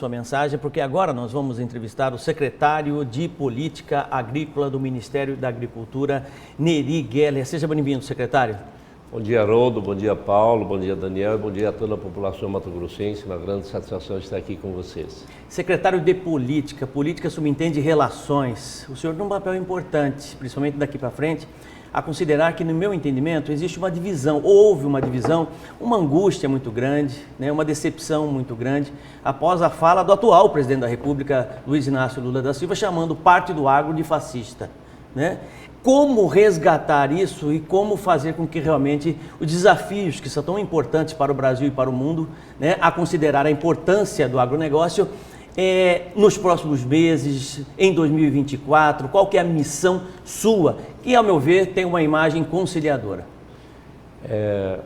Sua mensagem, porque agora nós vamos entrevistar o secretário de Política Agrícola do Ministério da Agricultura, Neri Geller. Seja bem-vindo, secretário. Bom dia, Haroldo, bom dia, Paulo, bom dia, Daniel, e bom dia a toda a população mato-grossense. Uma grande satisfação estar aqui com vocês. Secretário de Política, política subentende relações. O senhor tem um papel importante, principalmente daqui para frente, a considerar que, no meu entendimento, existe uma divisão, houve uma divisão, uma angústia muito grande, né, uma decepção muito grande, após a fala do atual presidente da República, Luiz Inácio Lula da Silva, chamando parte do agro de fascista, né? Como resgatar isso e como fazer com que realmente os desafios que são tão importantes para o Brasil e para o mundo, né, a considerar a importância do agronegócio, nos próximos meses, em 2024, qual que é a missão sua, que, ao meu ver, tem uma imagem conciliadora? É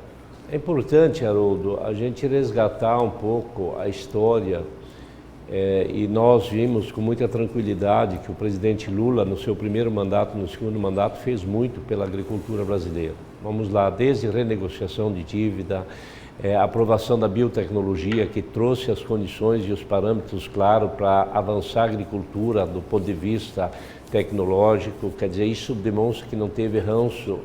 importante, Haroldo, a gente resgatar um pouco a história e nós vimos com muita tranquilidade que o presidente Lula, no seu primeiro mandato, no segundo mandato, fez muito pela agricultura brasileira. Vamos lá, desde renegociação de dívida, aprovação da biotecnologia, que trouxe as condições e os parâmetros claros para avançar a agricultura do ponto de vista tecnológico. Quer dizer, isso demonstra que não teve ranço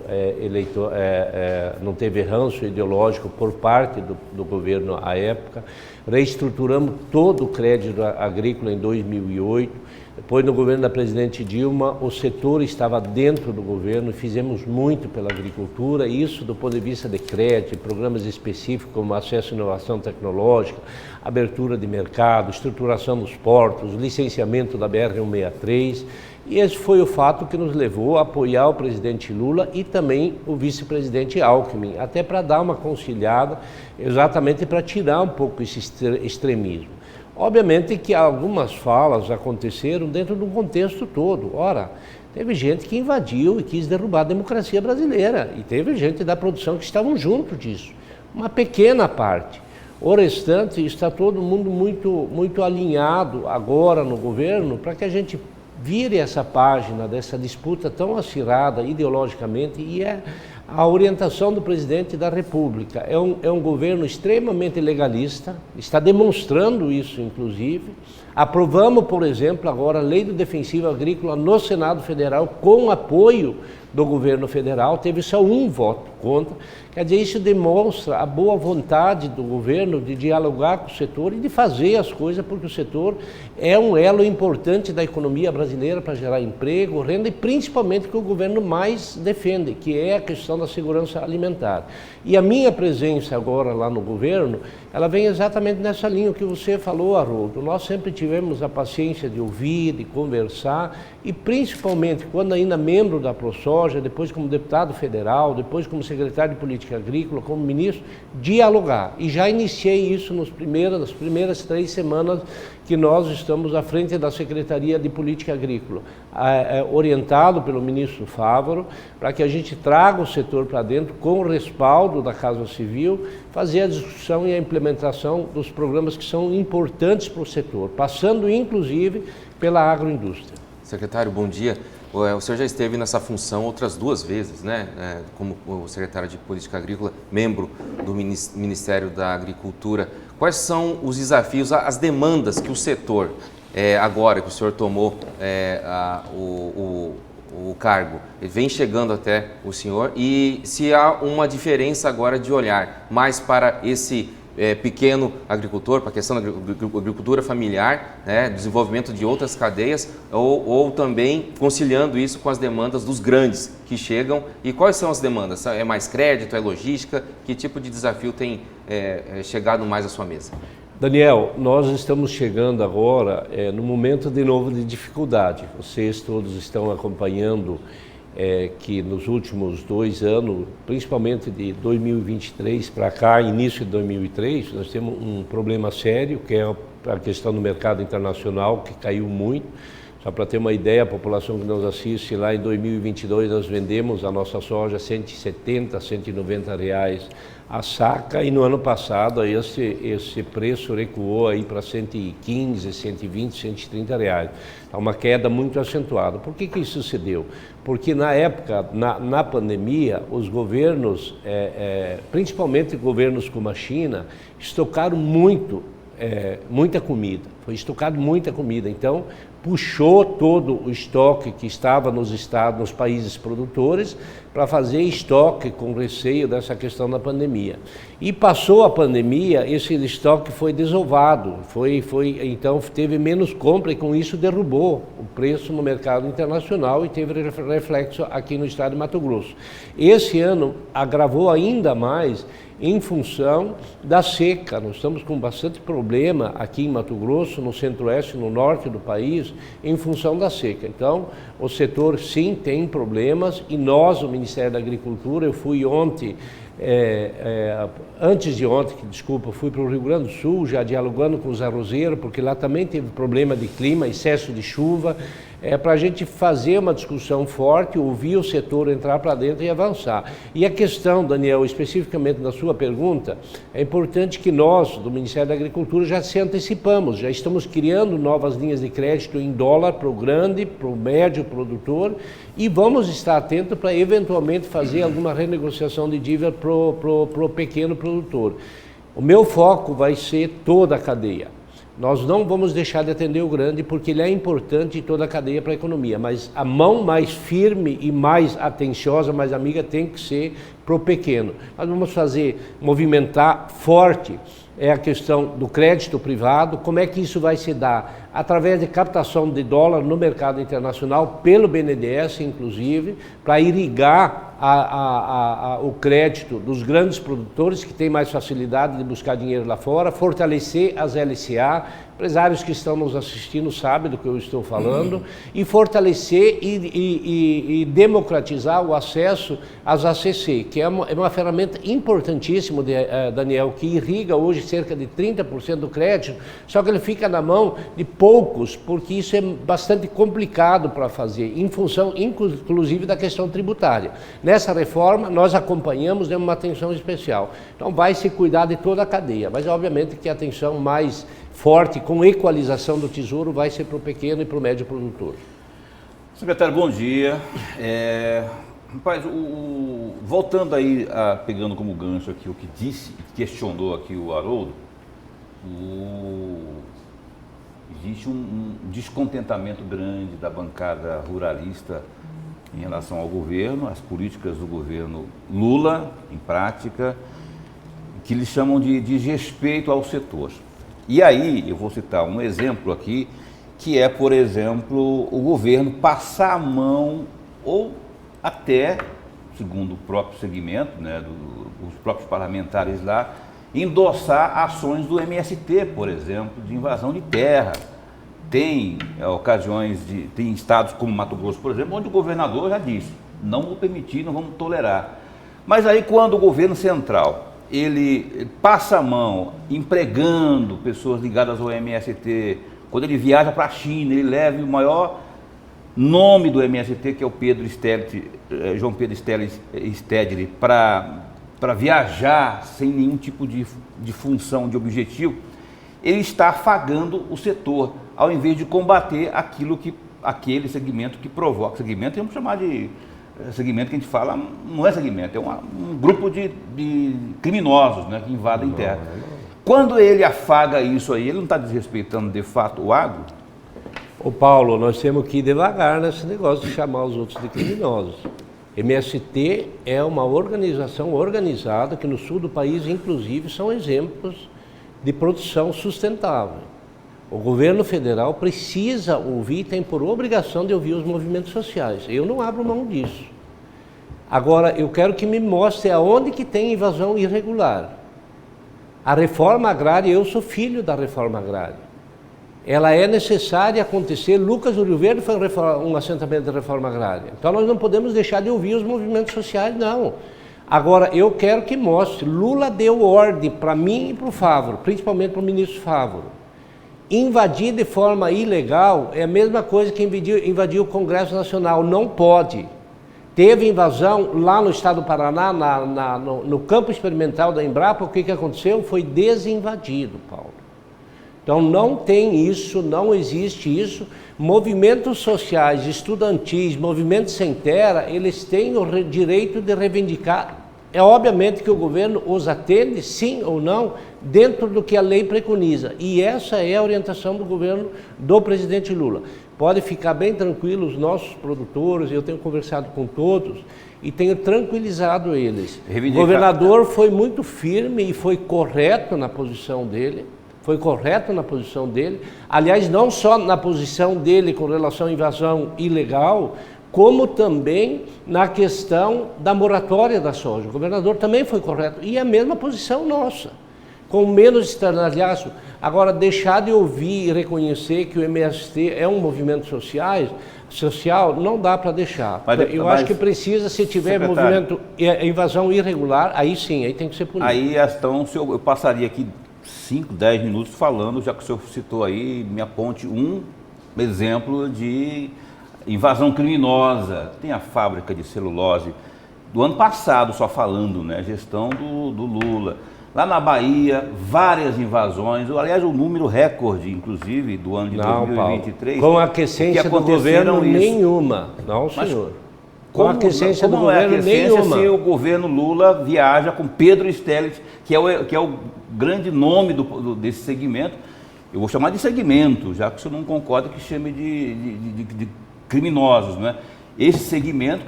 não teve ranço ideológico por parte do governo à época. Reestruturamos todo o crédito agrícola em 2008. Depois, no governo da presidente Dilma, o setor estava dentro do governo e fizemos muito pela agricultura, isso do ponto de vista de crédito, programas específicos como acesso à inovação tecnológica, abertura de mercado, estruturação dos portos, licenciamento da BR-163, e esse foi o fato que nos levou a apoiar o presidente Lula e também o vice-presidente Alckmin, até para dar uma conciliada, exatamente para tirar um pouco esse extremismo. Obviamente que algumas falas aconteceram dentro de um contexto todo. Ora, teve gente que invadiu e quis derrubar a democracia brasileira, e teve gente da produção que estavam junto disso. Uma pequena parte. O restante está todo mundo muito alinhado agora no governo para que a gente vire essa página dessa disputa tão acirrada ideologicamente, e a orientação do presidente da República. É um governo extremamente legalista, está demonstrando isso, inclusive. Aprovamos, por exemplo, agora a Lei do Defensivo Agrícola no Senado Federal, com apoio do governo federal, teve só um voto contra. Quer dizer, isso demonstra a boa vontade do governo de dialogar com o setor e de fazer as coisas, porque o setor é um elo importante da economia brasileira para gerar emprego, renda e principalmente o que o governo mais defende, que é a questão da segurança alimentar. E a minha presença agora lá no governo, ela vem exatamente nessa linha que você falou, Haroldo. Nós sempre tivemos a paciência de ouvir, de conversar e principalmente quando ainda membro da ProSoja, depois como deputado federal, depois como secretário de Política Agrícola, como ministro, dialogar. E já iniciei isso nas primeiras 3 semanas que nós estamos à frente da Secretaria de Política Agrícola, orientado pelo ministro Fávaro, para que a gente traga o setor para dentro com o respaldo da Casa Civil, fazer a discussão e a implementação dos programas que são importantes para o setor, passando inclusive pela agroindústria. Secretário, bom dia. O senhor já esteve nessa função outras 2 vezes, né? Como o secretário de Política Agrícola, membro do Ministério da Agricultura. Quais são os desafios, as demandas que o setor, agora que o senhor tomou o cargo, vem chegando até o senhor, e se há uma diferença agora de olhar mais para esse pequeno agricultor, para a questão da agricultura familiar, né, desenvolvimento de outras cadeias, ou também conciliando isso com as demandas dos grandes que chegam. E quais são as demandas? É mais crédito, é logística? Que tipo de desafio tem chegado mais à sua mesa? Daniel, nós estamos chegando agora no momento de novo de dificuldade. Vocês todos estão acompanhando que nos últimos 2 anos, principalmente de 2023 para cá, início de 2003, nós temos um problema sério, que é a questão do mercado internacional, que caiu muito. Só para ter uma ideia, a população que nos assiste, lá em 2022 nós vendemos a nossa soja a 170, 190 reais a saca, e no ano passado esse preço recuou aí para 115, 120, 130 reais. É uma queda muito acentuada. Por que isso se deu? Porque na época, na pandemia, os governos, principalmente governos como a China, estocaram muita comida. Foi estocado muita comida, então puxou todo o estoque que estava nos estados, nos países produtores, para fazer estoque com receio dessa questão da pandemia. E passou a pandemia, esse estoque foi desovado, então teve menos compra e com isso derrubou o preço no mercado internacional e teve reflexo aqui no estado de Mato Grosso. Esse ano agravou ainda mais em função da seca. Nós estamos com bastante problema aqui em Mato Grosso, no centro-oeste, no norte do país, em função da seca. Então, o setor sim tem problemas e nós, o Ministério da Agricultura, eu fui ontem, antes de ontem, desculpa, fui para o Rio Grande do Sul, já dialogando com os arrozeiros, porque lá também teve problema de clima, excesso de chuva, para a gente fazer uma discussão forte, ouvir o setor entrar para dentro e avançar. E a questão, Daniel, especificamente na sua pergunta, é importante que nós, do Ministério da Agricultura, já se antecipamos, já estamos criando novas linhas de crédito em dólar para o grande, para o médio produtor e vamos estar atentos para eventualmente fazer alguma renegociação de dívida para o pequeno produtor. O meu foco vai ser toda a cadeia. Nós não vamos deixar de atender o grande porque ele é importante em toda a cadeia para a economia, mas a mão mais firme e mais atenciosa, mais amiga tem que ser para o pequeno. Nós vamos movimentar forte a questão do crédito privado. Como é que isso vai se dar? Através de captação de dólar no mercado internacional, pelo BNDES inclusive, para irrigar o crédito dos grandes produtores que têm mais facilidade de buscar dinheiro lá fora, fortalecer as LCA, empresários que estão nos assistindo sabem do que eu estou falando, e fortalecer e democratizar o acesso às ACC, que é uma ferramenta importantíssima, Daniel, que irriga hoje cerca de 30% do crédito, só que ele fica na mão de poucos, porque isso é bastante complicado para fazer, em função, inclusive, da questão tributária. Nessa reforma, nós acompanhamos, demos uma atenção especial. Então, vai se cuidar de toda a cadeia, mas, obviamente, que a atenção mais forte, com equalização do tesouro, vai ser para o pequeno e para o médio produtor. Secretário, bom dia. Rapaz, voltando aí, pegando como gancho aqui o que disse, questionou aqui o Haroldo, existe um descontentamento grande da bancada ruralista em relação ao governo, às políticas do governo Lula, em prática, que eles chamam de desrespeito ao setor. E aí, eu vou citar um exemplo aqui, que é, por exemplo, o governo passar a mão ou até, segundo o próprio segmento, né, os próprios parlamentares lá, endossar ações do MST, por exemplo, de invasão de terra. Tem ocasiões, tem estados como Mato Grosso, por exemplo, onde o governador já disse, não vou permitir, não vamos tolerar. Mas aí quando o governo central, ele passa a mão empregando pessoas ligadas ao MST, quando ele viaja para a China, ele leva o maior nome do MST, que é o João Pedro Stedley, para viajar sem nenhum tipo de função, de objetivo, ele está afagando o setor, ao invés de combater aquele segmento que provoca. Segmento, vamos chamar de segmento que a gente fala, não é segmento, é um grupo de criminosos, né, que invadem terra. Quando ele afaga isso aí, ele não está desrespeitando de fato o agro? Ô Paulo, nós temos que ir devagar nesse negócio de chamar os outros de criminosos. MST é uma organização organizada que no sul do país, inclusive, são exemplos de produção sustentável. O governo federal precisa ouvir, tem por obrigação de ouvir os movimentos sociais. Eu não abro mão disso. Agora, eu quero que me mostre aonde que tem invasão irregular. A reforma agrária, eu sou filho da reforma agrária. Ela é necessária acontecer. Lucas do Rio Verde foi um assentamento de reforma agrária. Então nós não podemos deixar de ouvir os movimentos sociais, não. Agora, eu quero que mostre. Lula deu ordem para mim e para o Favaro, principalmente para o ministro Favaro. Invadir de forma ilegal é a mesma coisa que invadir o Congresso Nacional. Não pode. Teve invasão lá no estado do Paraná, no campo experimental da Embrapa. O que aconteceu? Foi desinvadido, Paulo. Então não tem isso, não existe isso. Movimentos sociais, estudantis, movimentos sem terra, eles têm o direito de reivindicar É obviamente que o governo os atende, sim ou não, dentro do que a lei preconiza. E essa é a orientação do governo do presidente Lula. Pode ficar bem tranquilo, os nossos produtores, eu tenho conversado com todos e tenho tranquilizado eles. O governador foi muito firme e foi correto na posição dele. Aliás, não só na posição dele com relação à invasão ilegal, como também na questão da moratória da soja. O governador também foi correto. E a mesma posição nossa, com menos estardalhaço. Agora, deixar de ouvir e reconhecer que o MST é um movimento social, não dá para deixar. Eu acho que precisa, se tiver movimento, invasão irregular, aí sim, aí tem que ser punido. Aí, então, eu passaria aqui 5, 10 minutos falando, já que o senhor citou aí, me aponte um exemplo de invasão criminosa. Tem a fábrica de celulose do ano passado, só falando, né? Gestão do Lula. Lá na Bahia, várias invasões, aliás, o número recorde, inclusive, do ano de 2023. Paulo, com a aquiescência do governo, nenhuma. Não, senhor. Com a aquiescência do governo, nenhuma. Se o governo Lula viaja com Pedro Stellit, que é o grande nome desse segmento, eu vou chamar de segmento, já que o senhor não concorda que chame de criminosos, né? Esse segmento,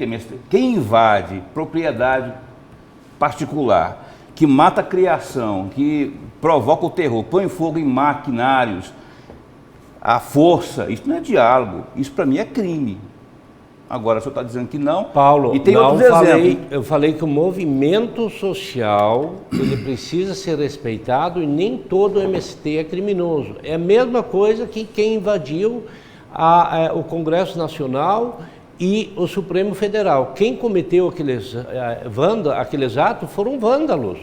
quem invade propriedade particular, que mata a criação, que provoca o terror, põe fogo em maquinários, a força, isso não é diálogo, isso para mim é crime. Agora o senhor está dizendo que não. Paulo, e tem outros exemplos. Eu falei que o movimento social ele precisa ser respeitado e nem todo o MST é criminoso. É a mesma coisa que quem invadiu o Congresso Nacional e o Supremo Federal. Quem cometeu aqueles atos foram vândalos.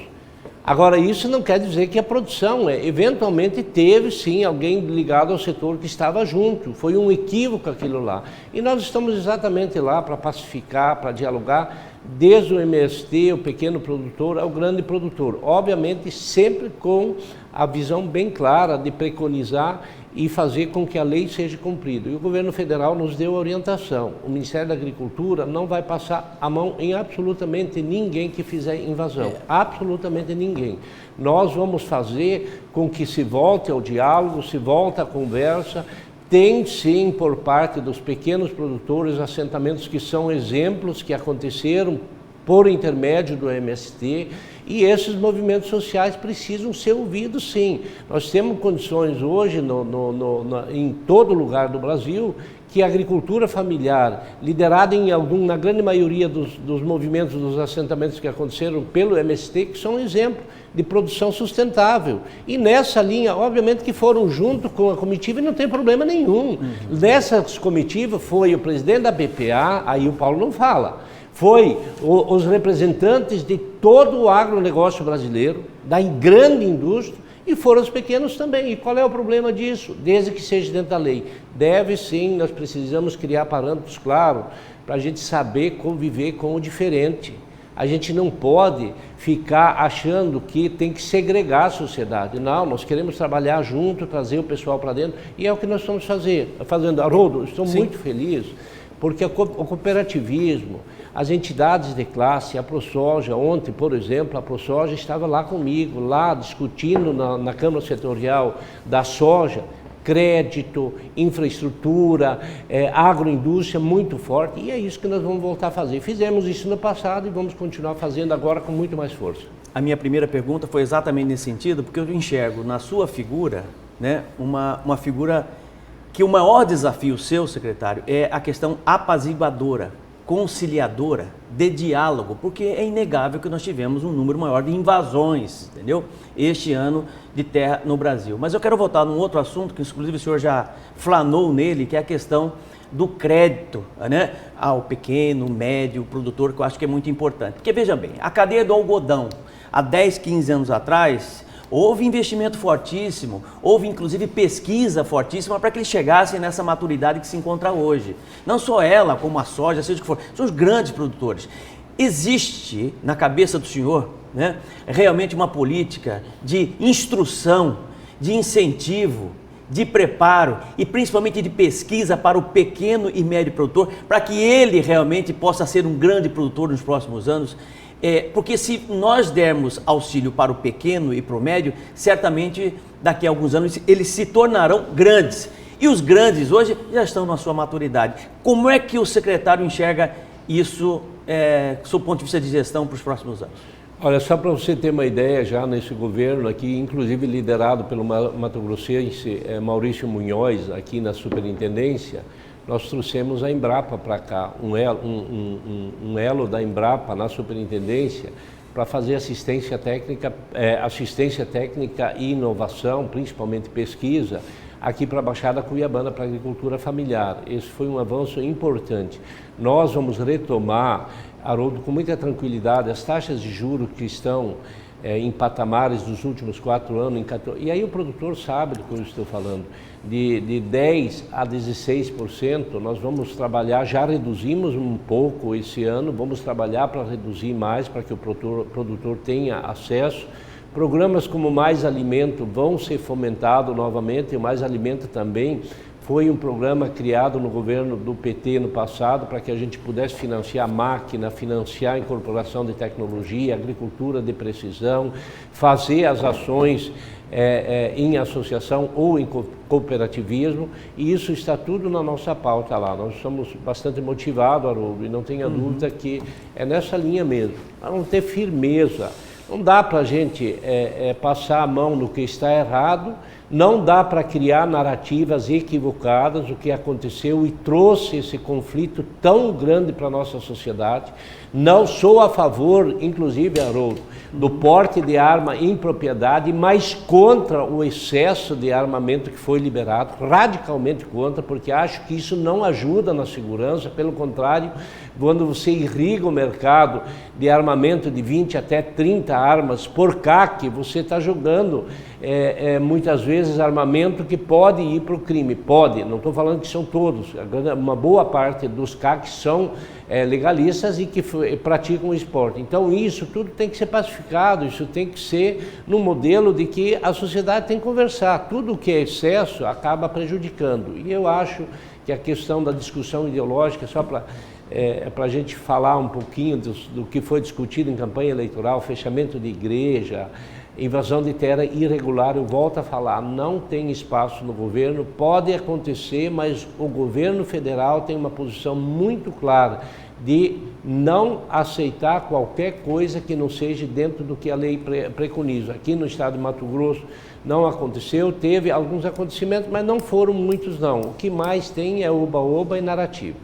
Agora, isso não quer dizer que a produção, eventualmente teve sim alguém ligado ao setor que estava junto, foi um equívoco aquilo lá. E nós estamos exatamente lá para pacificar, para dialogar, desde o MST, o pequeno produtor, ao grande produtor. Obviamente sempre com a visão bem clara de preconizar e fazer com que a lei seja cumprida. E o governo federal nos deu a orientação. O Ministério da Agricultura não vai passar a mão em absolutamente ninguém que fizer invasão. Absolutamente ninguém. Nós vamos fazer com que se volte ao diálogo, se volte à conversa. Tem sim, por parte dos pequenos produtores, assentamentos que são exemplos que aconteceram por intermédio do MST, e esses movimentos sociais precisam ser ouvidos sim. Nós temos condições hoje em todo lugar do Brasil que a agricultura familiar, liderada na grande maioria dos movimentos, dos assentamentos que aconteceram pelo MST, que são um exemplo de produção sustentável. E nessa linha, obviamente que foram junto com a comitiva e não tem problema nenhum. Nessa comitiva foi o presidente da BPA, aí o Paulo não fala, foi os representantes de todo o agronegócio brasileiro, da grande indústria, e foram os pequenos também. E qual é o problema disso? Desde que seja dentro da lei. Deve sim, nós precisamos criar parâmetros claros para a gente saber conviver com o diferente. A gente não pode ficar achando que tem que segregar a sociedade. Não, nós queremos trabalhar junto, trazer o pessoal para dentro, e é o que nós estamos fazendo. Haroldo, estou muito feliz, porque o cooperativismo, as entidades de classe, a ProSoja, ontem, por exemplo, a ProSoja estava lá comigo, lá discutindo na Câmara Setorial da soja, crédito, infraestrutura, agroindústria muito forte, e é isso que nós vamos voltar a fazer. Fizemos isso no passado e vamos continuar fazendo agora com muito mais força. A minha primeira pergunta foi exatamente nesse sentido, porque eu enxergo na sua figura, né, uma figura que o maior desafio seu, secretário, é a questão apaziguadora, conciliadora, de diálogo, porque é inegável que nós tivemos um número maior de invasões, entendeu? Este ano de terra no Brasil. Mas eu quero voltar num outro assunto, que inclusive o senhor já flanou nele, que é a questão do crédito, né, ao pequeno, médio produtor, que eu acho que é muito importante. Porque veja bem, a cadeia do algodão, há 10, 15 anos atrás, houve investimento fortíssimo, houve inclusive pesquisa fortíssima para que eles chegassem nessa maturidade que se encontra hoje. Não só ela, como a soja, seja o que for, são os grandes produtores. Existe na cabeça do senhor, né, realmente uma política de instrução, de incentivo, de preparo e principalmente de pesquisa para o pequeno e médio produtor, para que ele realmente possa ser um grande produtor nos próximos anos? Porque se nós dermos auxílio para o pequeno e para o médio, certamente daqui a alguns anos eles se tornarão grandes. E os grandes hoje já estão na sua maturidade. Como é que o secretário enxerga isso, sob o ponto de vista de gestão, para os próximos anos? Olha, só para você ter uma ideia, já nesse governo aqui, inclusive liderado pelo mato-grossense Maurício Munhoz, aqui na superintendência, nós trouxemos a Embrapa para cá, um elo da Embrapa na superintendência para fazer assistência técnica e inovação, principalmente pesquisa, aqui para a Baixada Cuiabana, para a agricultura familiar. Esse foi um avanço importante. Nós vamos retomar, Haroldo, com muita tranquilidade, as taxas de juros que estão em patamares dos últimos 4 anos, e aí o produtor sabe do que eu estou falando, de 10% a 16%, nós vamos trabalhar, já reduzimos um pouco esse ano, vamos trabalhar para reduzir mais, para que o produtor tenha acesso. Programas como Mais Alimento vão ser fomentados novamente, e o Mais Alimento também foi um programa criado no governo do PT no passado para que a gente pudesse financiar máquina, financiar a incorporação de tecnologia, agricultura de precisão, fazer as ações em associação ou em cooperativismo, e isso está tudo na nossa pauta lá. Nós somos bastante motivados, Haroldo, e não tenha dúvida que é nessa linha mesmo. Nós vamos ter firmeza. Não dá para a gente passar a mão no que está errado, não dá para criar narrativas equivocadas, o que aconteceu e trouxe esse conflito tão grande para a nossa sociedade. Não sou a favor, inclusive, Haroldo, do porte de arma em propriedade, mas contra o excesso de armamento que foi liberado, radicalmente contra, porque acho que isso não ajuda na segurança, pelo contrário, quando você irriga o mercado de armamento de 20 até 30 armas por CAC, você está jogando muitas vezes armamento que pode ir para o crime. Pode, não estou falando que são todos, uma boa parte dos CACs são legalistas e que praticam o esporte. Então isso tudo tem que ser pacificado, isso tem que ser no modelo de que a sociedade tem que conversar. Tudo que é excesso acaba prejudicando. E eu acho que a questão da discussão ideológica, só para a gente falar um pouquinho do que foi discutido em campanha eleitoral, fechamento de igreja, invasão de terra irregular, eu volto a falar, não tem espaço no governo, pode acontecer, mas o governo federal tem uma posição muito clara de não aceitar qualquer coisa que não seja dentro do que a lei preconiza. Aqui no estado de Mato Grosso não aconteceu, teve alguns acontecimentos, mas não foram muitos não. O que mais tem é oba-oba e narrativa.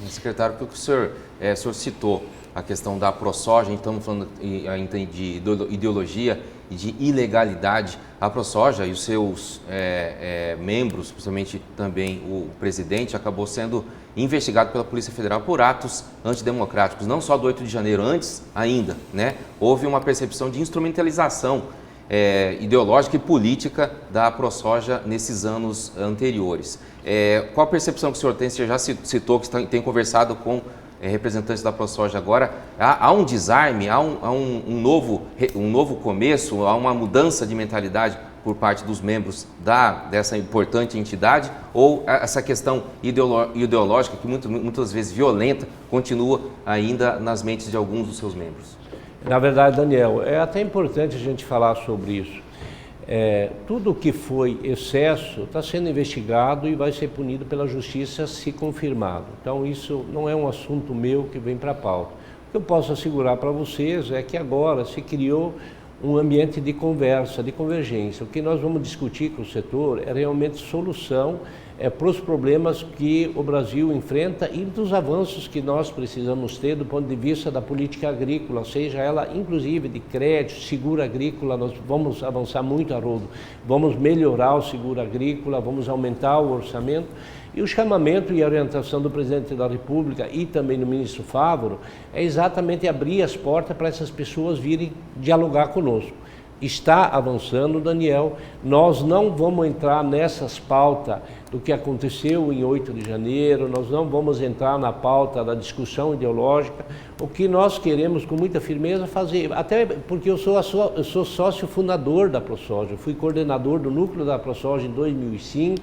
Secretário, o senhor citou a questão da ProSoja, então falando de ideologia e de ilegalidade. A ProSoja e os seus membros, principalmente também o presidente, acabou sendo investigado pela Polícia Federal por atos antidemocráticos, não só do 8 de janeiro, antes ainda, né? Houve uma percepção de instrumentalização ideológica e política da ProSoja nesses anos anteriores. Qual a percepção que o senhor tem? Você já citou que tem conversado com representantes da ProSoja agora. Há um desarme, há um novo começo, há uma mudança de mentalidade por parte dos membros dessa importante entidade, ou essa questão ideológica, que muitas vezes violenta, continua ainda nas mentes de alguns dos seus membros? Na verdade, Daniel, é até importante a gente falar sobre isso. Tudo que foi excesso está sendo investigado e vai ser punido pela justiça se confirmado. Então isso não é um assunto meu que vem para a pauta. O que eu posso assegurar para vocês é que agora se criou um ambiente de conversa, de convergência. O que nós vamos discutir com o setor é realmente solução para os problemas que o Brasil enfrenta e dos avanços que nós precisamos ter do ponto de vista da política agrícola, seja ela inclusive de crédito, seguro agrícola. Nós vamos avançar muito, Haroldo, vamos melhorar o seguro agrícola, vamos aumentar o orçamento. E o chamamento e a orientação do presidente da República e também do ministro Fávaro é exatamente abrir as portas para essas pessoas virem dialogar conosco. Está avançando, Daniel, nós não vamos entrar nessas pautas do que aconteceu em 8 de janeiro, nós não vamos entrar na pauta da discussão ideológica. O que nós queremos com muita firmeza fazer, até porque eu sou sócio fundador da ProSoja, fui coordenador do núcleo da ProSoja em 2005,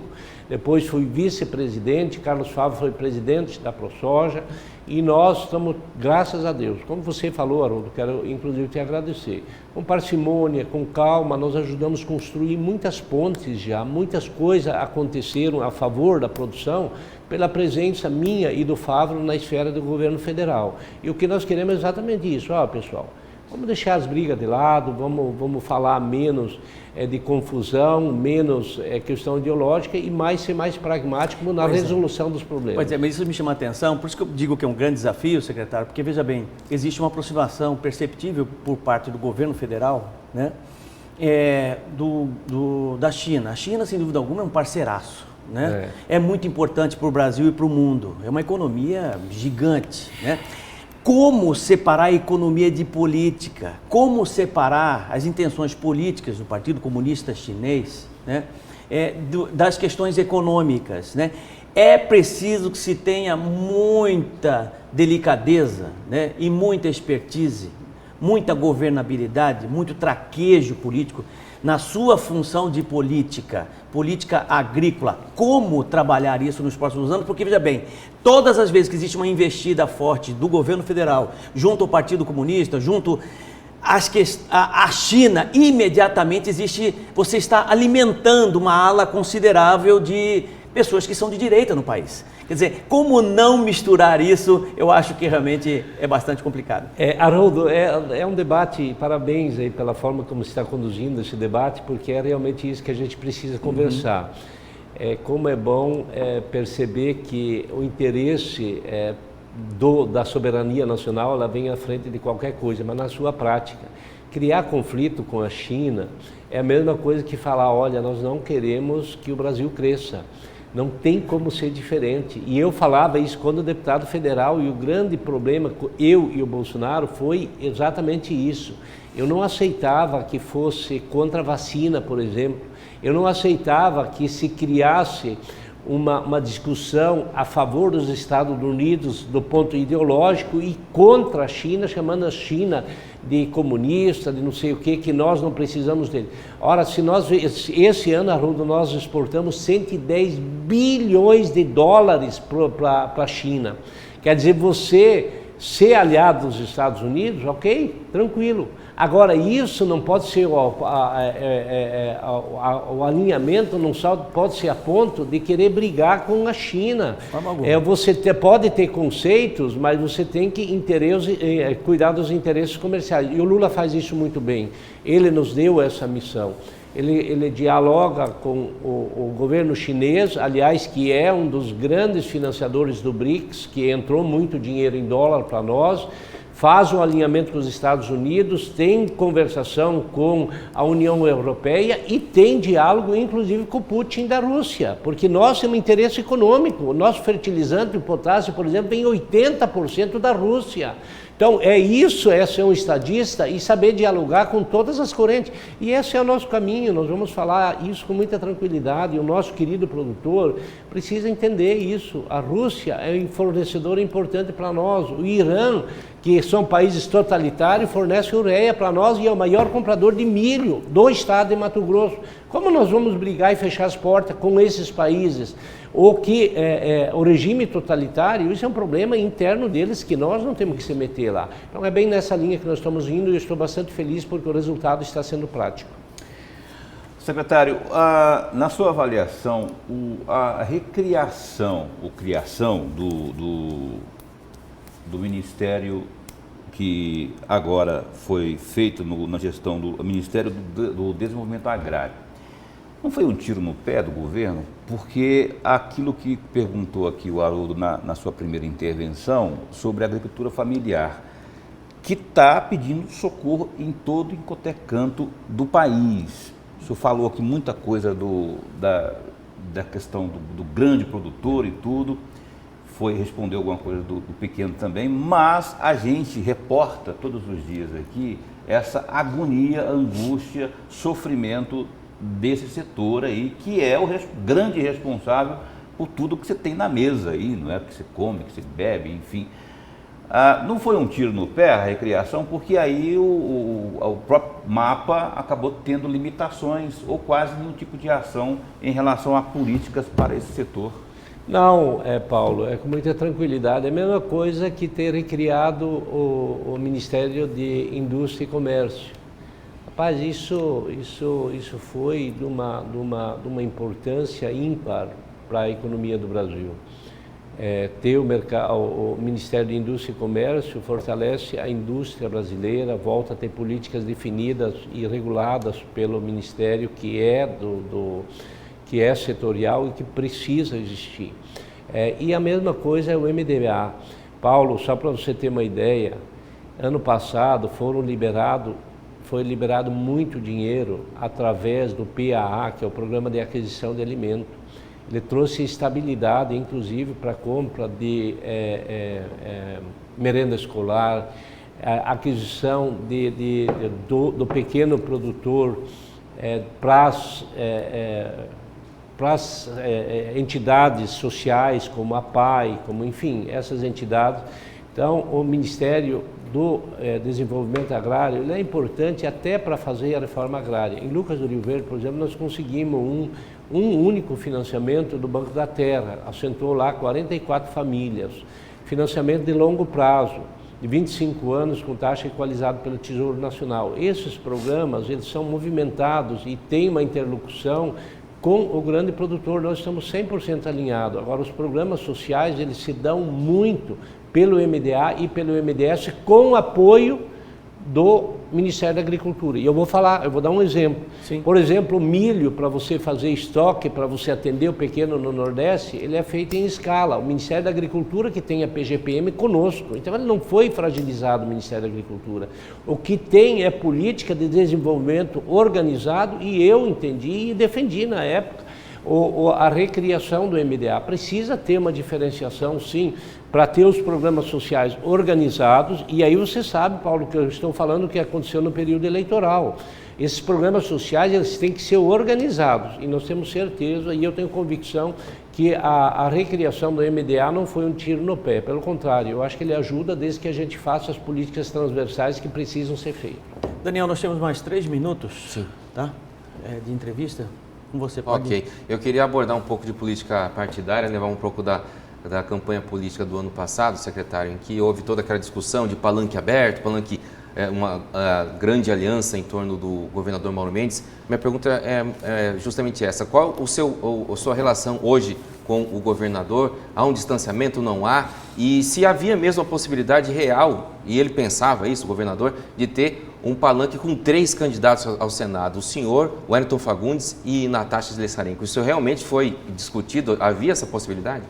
depois fui vice-presidente, Carlos Fávaro foi presidente da ProSoja, e nós estamos, graças a Deus, como você falou, Haroldo, quero inclusive te agradecer, com parcimônia, com calma, nós ajudamos a construir muitas pontes já, muitas coisas aconteceram a favor da produção, pela presença minha e do Fávaro na esfera do governo federal. E o que nós queremos é exatamente isso, pessoal, vamos deixar as brigas de lado, vamos falar menos de confusão, menos questão ideológica e mais ser mais pragmático na resolução dos problemas. Pois é, mas isso me chama a atenção, por isso que eu digo que é um grande desafio, secretário, porque veja bem, existe uma aproximação perceptível por parte do governo federal, né, da China. A China, sem dúvida alguma, é um parceiraço. Né? É muito importante para o Brasil e para o mundo, é uma economia gigante, né? Como separar a economia de política? Como separar as intenções políticas do Partido Comunista Chinês, né, das questões econômicas, né? É preciso que se tenha muita delicadeza, né, e muita expertise, muita governabilidade, muito traquejo político na sua função de política agrícola. Como trabalhar isso nos próximos anos? Porque, veja bem, todas as vezes que existe uma investida forte do governo federal junto ao Partido Comunista, junto à China, imediatamente você está alimentando uma ala considerável de pessoas que são de direita no país. Quer dizer, como não misturar isso, eu acho que realmente é bastante complicado. Haroldo, é um debate, parabéns aí pela forma como você está conduzindo esse debate, porque é realmente isso que a gente precisa conversar. Como é bom perceber que o interesse da soberania nacional, ela vem à frente de qualquer coisa, mas na sua prática. Criar conflito com a China é a mesma coisa que falar, olha, nós não queremos que o Brasil cresça. Não tem como ser diferente. E eu falava isso quando deputado federal, e o grande problema, eu e o Bolsonaro, foi exatamente isso. Eu não aceitava que fosse contra a vacina, por exemplo. Eu não aceitava que se criasse uma discussão a favor dos Estados Unidos do ponto ideológico e contra a China, chamando a China de comunista, de não sei o que nós não precisamos dele. Ora, se nós, esse ano, Haroldo, nós exportamos 110 bilhões de dólares para a China. Quer dizer, você ser aliado dos Estados Unidos, ok, tranquilo. Agora, isso não pode ser o alinhamento, não só pode ser a ponto de querer brigar com a China. Você pode ter conceitos, mas você tem que cuidar dos interesses comerciais. E o Lula faz isso muito bem. Ele nos deu essa missão. Ele dialoga com o governo chinês, aliás, que é um dos grandes financiadores do BRICS, que entrou muito dinheiro em dólar para nós, faz um alinhamento com os Estados Unidos, tem conversação com a União Europeia e tem diálogo, inclusive, com o Putin da Rússia, porque nós temos interesse econômico. O nosso fertilizante, o potássio, por exemplo, vem 80% da Rússia. Então, isso é ser um estadista e saber dialogar com todas as correntes. E esse é o nosso caminho, nós vamos falar isso com muita tranquilidade. E o nosso querido produtor precisa entender isso. A Rússia é um fornecedor importante para nós. O Irã, que são países totalitários, fornece ureia para nós e é o maior comprador de milho do estado de Mato Grosso. Como nós vamos brigar e fechar as portas com esses países? O regime totalitário, isso é um problema interno deles que nós não temos que se meter lá. Então é bem nessa linha que nós estamos indo e eu estou bastante feliz porque o resultado está sendo prático. Secretário, na sua avaliação, a criação do Ministério que agora foi feito na gestão do Ministério do Desenvolvimento Agrário, não foi um tiro no pé do governo? Porque aquilo que perguntou aqui o Haroldo na sua primeira intervenção sobre a agricultura familiar, que está pedindo socorro em todo e qualquer canto do país. O senhor falou aqui muita coisa da questão do grande produtor e tudo, respondeu alguma coisa do pequeno também, mas a gente reporta todos os dias aqui essa agonia, angústia, sofrimento desse setor aí, que é o grande responsável por tudo que você tem na mesa aí, não é? Que você come, que você bebe, enfim. Não foi um tiro no pé a recriação, porque aí o próprio mapa acabou tendo limitações ou quase nenhum tipo de ação em relação a políticas para esse setor. Não, Paulo, é com muita tranquilidade. É a mesma coisa que ter recriado o Ministério de Indústria e Comércio. Rapaz, isso foi de uma importância ímpar para a economia do Brasil. Ter o Ministério de Indústria e Comércio fortalece a indústria brasileira, volta a ter políticas definidas e reguladas pelo Ministério, que é setorial e que precisa existir. E a mesma coisa é o MDA. Paulo, só para você ter uma ideia, ano passado foi liberado muito dinheiro através do PAA, que é o Programa de Aquisição de Alimento. Ele trouxe estabilidade, inclusive, para a compra de merenda escolar, aquisição do pequeno produtor para as entidades sociais, como a PAI, enfim, essas entidades. Então, o Ministério do Desenvolvimento Agrário ele é importante até para fazer a reforma agrária. Em Lucas do Rio Verde, por exemplo, nós conseguimos um único financiamento do Banco da Terra, assentou lá 44 famílias, financiamento de longo prazo, de 25 anos com taxa equalizada pelo Tesouro Nacional. Esses programas, eles são movimentados e têm uma interlocução com o grande produtor, nós estamos 100% alinhados. Agora, os programas sociais, eles se dão muito pelo MDA e pelo MDS com apoio do Ministério da Agricultura. E eu vou dar um exemplo. Sim. Por exemplo, o milho, para você fazer estoque, para você atender o pequeno no Nordeste, ele é feito em escala. O Ministério da Agricultura que tem a PGPM conosco. Então ele não foi fragilizado, o Ministério da Agricultura. O que tem é política de desenvolvimento organizado e eu entendi e defendi na época a recriação do MDA. Precisa ter uma diferenciação, sim, para ter os programas sociais organizados, e aí você sabe, Paulo, que eu estou falando o que aconteceu no período eleitoral. Esses programas sociais, eles têm que ser organizados, e nós temos certeza, e eu tenho convicção, que a recriação do MDA não foi um tiro no pé, pelo contrário, eu acho que ele ajuda desde que a gente faça as políticas transversais que precisam ser feitas. Daniel, nós temos mais 3 minutos. Sim. Tá? De entrevista. Com você, pode. Ok. Eu queria abordar um pouco de política partidária, levar um pouco da campanha política do ano passado, secretário, em que houve toda aquela discussão de palanque aberto, uma grande aliança em torno do governador Mauro Mendes. Minha pergunta é justamente essa: qual a sua relação hoje com o governador? Há um distanciamento, não há? E se havia mesmo a possibilidade real, e ele pensava isso, o governador, de ter um palanque com 3 candidatos ao Senado, o senhor, o Wellington Fagundes e Natasha Slessarenko. Isso realmente foi discutido? Havia essa possibilidade?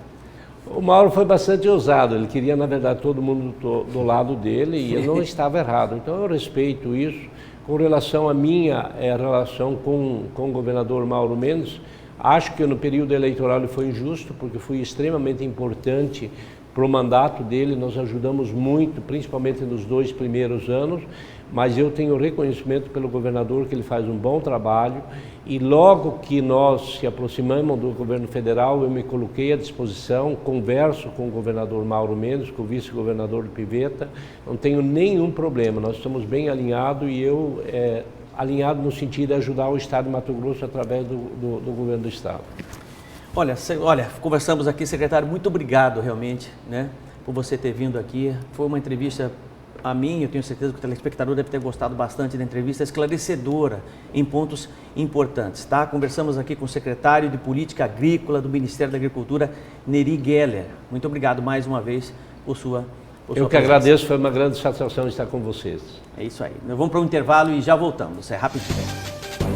O Mauro foi bastante ousado, ele queria, na verdade, todo mundo do lado dele e ele não estava errado. Então eu respeito isso. Com relação à minha relação com o governador Mauro Mendes, acho que no período eleitoral ele foi injusto, porque foi extremamente importante para o mandato dele, nós ajudamos muito, principalmente nos 2 primeiros anos, mas eu tenho reconhecimento pelo governador que ele faz um bom trabalho e logo que nós se aproximamos do governo federal, eu me coloquei à disposição, converso com o governador Mauro Mendes, com o vice-governador do Pivetta, não tenho nenhum problema, nós estamos bem alinhados e eu alinhado no sentido de ajudar o Estado de Mato Grosso através do governo do Estado. Olha, conversamos aqui, secretário, muito obrigado realmente, né, por você ter vindo aqui. Foi uma entrevista, a mim, eu tenho certeza que o telespectador deve ter gostado bastante da entrevista, esclarecedora em pontos importantes, tá? Conversamos aqui com o secretário de Política Agrícola do Ministério da Agricultura, Neri Geller. Muito obrigado mais uma vez por sua Eu que agradeço, foi uma grande satisfação estar com vocês. É isso aí. Nós vamos para um intervalo e já voltamos, é rapidinho.